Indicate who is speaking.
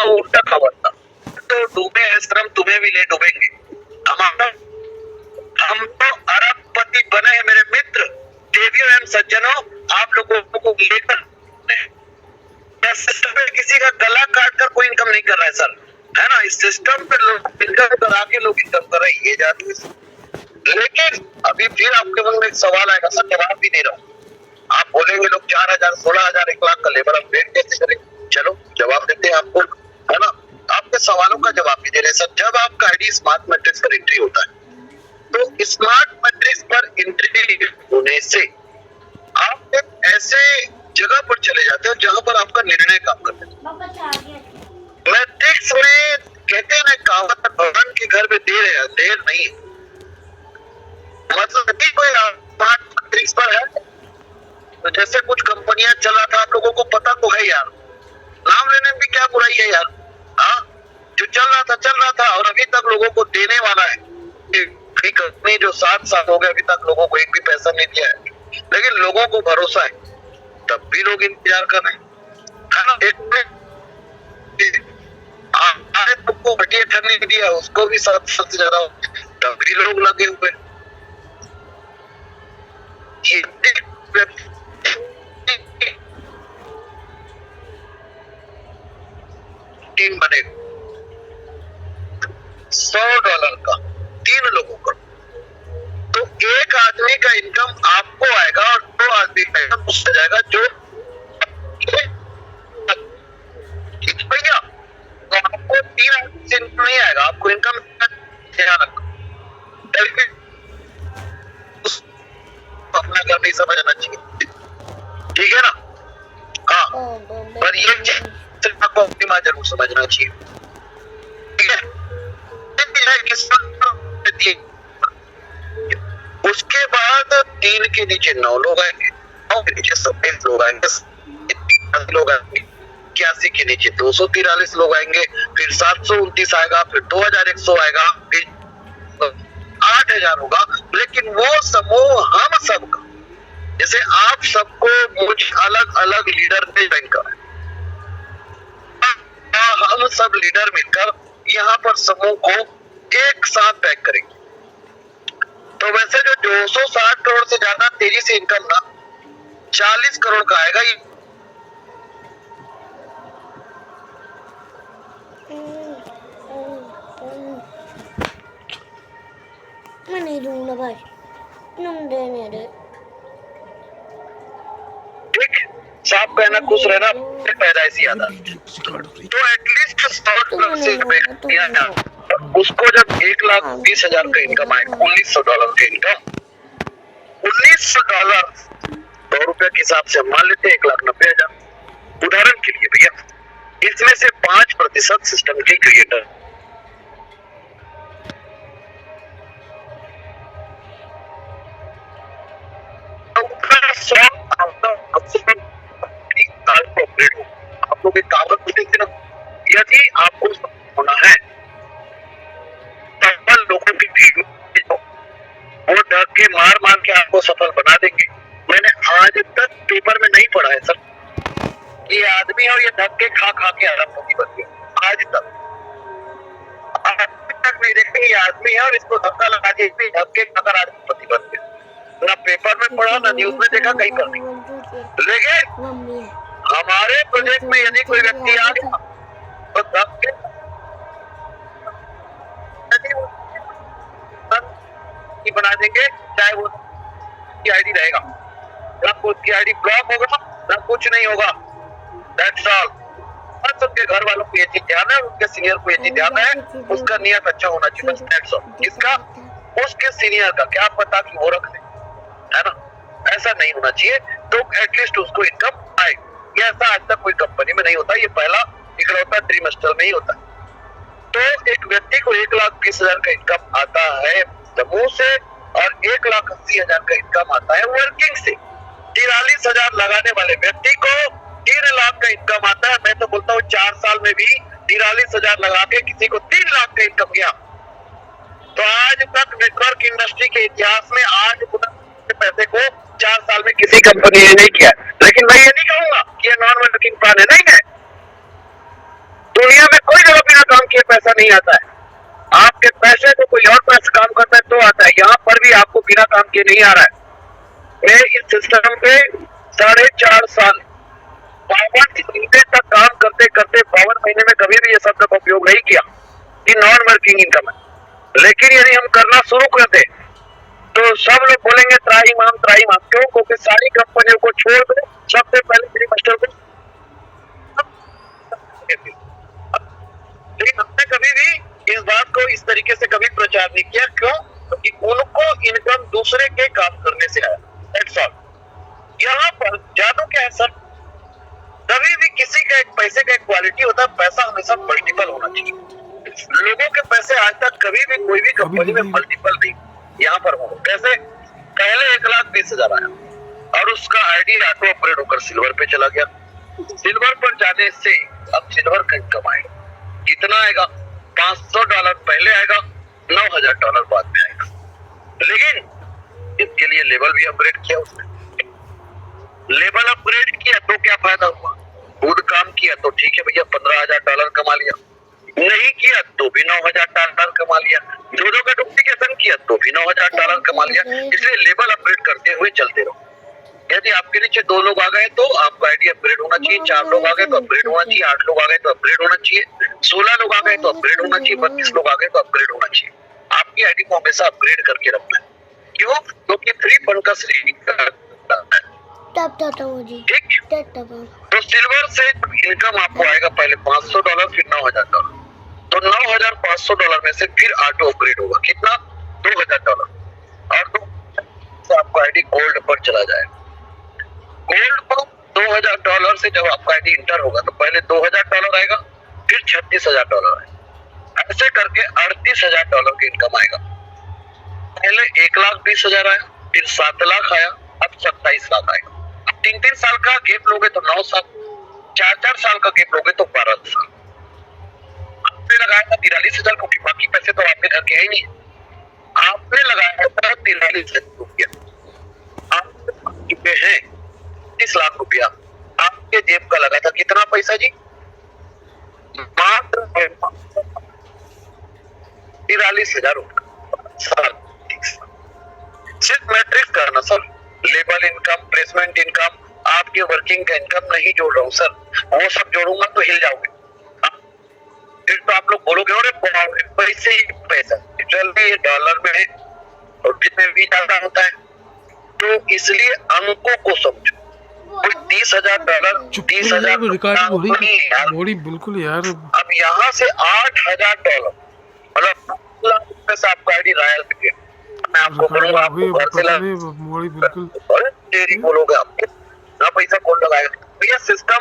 Speaker 1: उल्टा खबर था। तो डूबे है श्रम तुम्हें भी ले डूबेंगे। हम तो अरबपति बने हैं मेरे मित्र, देवियों एवं सज्जनों, आप लोगों को लेकर सिस्टम में किसी का गला काट कर कोई इनकम नहीं कर रहा है सर, है ना। इस सिस्टम पे लोग इनकम करा के लोग इनकम कर रहे हैं, ये जाती है। लेकिन अभी फिर आपके मन में एक सवाल आएगा सर, जवाब भी दे रहा हूँ। आप बोलेंगे लोग 4,000, 16,000, 1 लाख का लेबर अपडेट कैसे करेंगे? चलो जवाब देते हैं आपको, है ना। आपके सवालों का जवाब भी दे रहे हैं सर। जब आपका आईडी स्मार्ट मैट्रिक्स पर एंट्री होता है, तो स्मार्ट मैट्रिक्स पर एंट्री होने से आप एक ऐसे जगह पर चले जाते हो जहां पर आपका निर्णय काम करते हैं। मैट्रिक्स में कहते हैं ना, कहावत भगवान के घर में देर है, देर नहीं है। मतलब यदि कोई स्मार्ट मैट्रिक्स पर है, तो जैसे कुछ कंपनियां चल रहा था, आप लोगों को पता तो है यार, नाम लेने में भी क्या बुराई है यार। हाँ, जो चल रहा था और अभी तक लोगों को देने वाला है। कंपनी जो 7 साल हो गए, अभी तक लोगों को एक भी पैसा नहीं दिया है, लेकिन लोगों को भरोसा है, तब भी लोग इंतजार कर रहे हैं, है ना। तुमको घटिया ठरने दिया, उसको भी 7 साल से ज्यादा, तब भी लोग लगे हुए। टीम बनेगा $100 का 3 लोगों का, तो एक आदमी का इनकम आपको आएगा और 2 आदमी का इनकम उससे जाएगा, जो भैया तो आपको 3 आदमी से इनकम नहीं आएगा, आपको इनकम अपना घर नहीं समझना चाहिए, ठीक है ना। हाँ, पर ये आपको अपनी माँ जरूर समझना चाहिए, ठीक है। उसके बाद 3 के नीचे 9 लोग आएंगे, 9 के नीचे 27 लोग आएंगे, 30 लोग आएंगे, 81 के नीचे 243 लोग आएंगे, फिर 729 आएगा, फिर 2100 आएगा, फिर 8000 होगा। लेकिन वो समूह हम सबका, जैसे आप सबको मुझ अलग अलग लीडर ने ज्वाइन करा, हम सब लीडर मिलकर यहाँ पर समूह को एक साथ पैक करेंगे। तो वैसे जो 260 करोड़ से ज्यादा तेजी से इनकम ना 40 करोड़ का आएगा।
Speaker 2: मैं नहीं दूंगा भाई, तुम देने दे।
Speaker 1: ठीक, साफ कहना, खुश रहना, पैदाइशी आदत। तो एटलीस्ट 100 से उसको जब 1,20,000 का इनकम आएगा, $1,900 का इनकम, $1,900 ₹100 के हिसाब से मान लेते हैं 1,90,000 उदाहरण के लिए भैया। इसमें से 5% सिस्टम के क्रिएटर, आप लोग एक कहावत बोलेंगे ना, यदि आपको होना है तो लोगों की भीड़ वो डर के मार के आपको सफल बना देंगे। मैंने आज तक पेपर में नहीं पढ़ा है सर, ये आदमी और ये धक्के खा के अरबपति बन गया। आज तक नहीं देखे, ये आदमी है और इसको धक्का लगा के धक्के खाकर अरबपति बन गया। ना पेपर में पढ़ा, ना न्यूज में देखा, कहीं पर नहीं। लेकिन हमारे प्रोजेक्ट में यदि कोई व्यक्ति आ गया तो धक्के बना देंगे, चाहे वो आईडी रहेगा, ना उसकी आईडी ब्लॉक होगा, ना कुछ नहीं होगा। That's all. बस उनके घर वालों को ये चीज ध्यान है, उनके सीनियर को ये चीज ध्यान है, उसका नियत अच्छा होना चाहिए, बस दैट्स ऑल। किसका? उसके सीनियर का, क्या पता कि वो रख ले, है ना। ऐसा नहीं होना चाहिए, तो एटलीस्ट उसको इनकम आए। ये ऐसा आज तक कोई कंपनी में नहीं होता, ये पहला इकलौता ट्रिमेस्टर में ही होता है। तो एक व्यक्ति को 1,20,000 का इनकम आता है समूह से और 1,80,000 का इनकम आता है वर्किंग से। 43,000 लगाने वाले व्यक्ति को 3 लाख का इनकम आता है। मैं तो बोलता हूँ 4 साल में भी 43,000 लगा के किसी को 3 लाख का इनकम किया, तो आज तक नेटवर्क इंडस्ट्री के इतिहास में आज पैसे को 4 साल में किसी कंपनी ने नहीं किया। लेकिन मैं ये नहीं कहूंगा कि ये नॉन वर्किंग प्लान है, नहीं है। दुनिया में पैसा नहीं आता है, आपके पैसे को कोई और पैसा काम करता है तो आता है। यहाँ पर भी आपको बिना काम किए नहीं आ रहा है। मैं इस सिस्टम पे 4.5 साल 52 घंटे तक काम करते करते 52 महीने में कभी भी ये शब्द का उपयोग नहीं किया कि नॉन वर्किंग इनकम है। लेकिन यदि हम करना शुरू कर दें तो सब लोग बोलेंगे त्राहिमाम त्राहिमाम। क्यों? क्योंकि सारी कंपनियों को छोड़ दो, सबसे पहले मेरी मास्टर को। लेकिन हमने कभी भी इस बात को इस तरीके से कभी प्रचार नहीं किया। क्यों? क्योंकि उनको इनकम दूसरे के काम करने से आया। That's all. यहाँ पर जादू क्या है सर? कभी भी किसी का एक पैसे का एक क्वालिटी होता है, पैसा हमेशा मल्टीपल होना चाहिए। लोगों के पैसे आज तक कभी भी कोई भी कंपनी में मल्टीपल नहीं यहाँ पर हो। कैसे? पहले 1,20,000 आया और उसका आईडी ऑटो अपग्रेड होकर सिल्वर पे चला गया। सिल्वर पर जाने से अब सिल्वर का इनकम आएगा। कितना आएगा? $500 पहले आएगा, $9,000 बाद में आएगा। लेकिन इसके लिए लेवल भी अपग्रेड किया उसने। लेवल अपग्रेड किया तो क्या फायदा हुआ? खुद काम किया तो ठीक है भैया, $15,000 कमा लिया। नहीं किया तो भी $9,000 कमा लिया। दोनों का डुप्लीकेशन किया तो भी $9,000 कमा लिया। इसलिए लेवल अपग्रेड करते हुए चलते रहो। यदि आपके नीचे 2 लोग आ गए तो आपका आईडी अपग्रेड होना चाहिए, 4 लोग आ गए तो अपग्रेड होना चाहिए, 8 लोग आ गए तो अपग्रेड होना चाहिए, 16 लोग आ गए तो अपग्रेड होना चाहिए, 32 लोग आ गए तो अपग्रेड होना चाहिए। आपकी आईडी को हमेशा अपग्रेड करके रखना है। क्यों? क्योंकि फ्री फंड का ठीक। तो सिल्वर से इनकम आपको आएगा पहले $500, फिर $9,000। तो $9,500 में से फिर ऑटो अपग्रेड होगा। कितना? $2,000। और तो आपका आईडी गोल्ड पर चला जाएगा। गोल्ड पर $2,000 से जब आपका आईडी इंटर होगा तो पहले $2,000 आएगा, फिर $36,000 आएगा। ऐसे करके $38,000 की इनकम आएगा। पहले 1,20,000 आया, फिर 7 लाख आया, अब 27 लाख आएगा। अब 3-3 साल का गैप लोगे तो 9 साल, 4-4 साल का गैप लोगे तो 12 साल। आपने लगाया था 43,000, क्योंकि बाकी पैसे तो आपके घर के है ही नहीं। आपने लगाया था 43,000 रुपया, आप चुके हैं 30 लाख रुपया। आपके जेब का लगा था कितना पैसा जी? मात्र 43,000 रुपया। सिर्फ मैट्रिक्स करना sir, label income, placement income, आपके वर्किंग का इनकम नहीं जोड़ रहा हूँ सर। वो सब जोड़ूंगा तो हिल जाओगे। फिर तो आप लोग बोलोगे अरे पैसे ही पैसा, चलिए डॉलर में है और जितने भी ज्यादा होता है। तो इसलिए अंकों को समझो। कोई $30,000
Speaker 3: बिल्कुल यार।
Speaker 1: अब यहाँ से $8,000 मतलब 2 लाख रुपए से आपका आईडी रॉयल पे गया। मैं आपको बोलूंगा आपको घर से
Speaker 3: बिल्कुल
Speaker 1: बोलोगे आपको ना पैसा कौन लगाएगा भैया? सिस्टम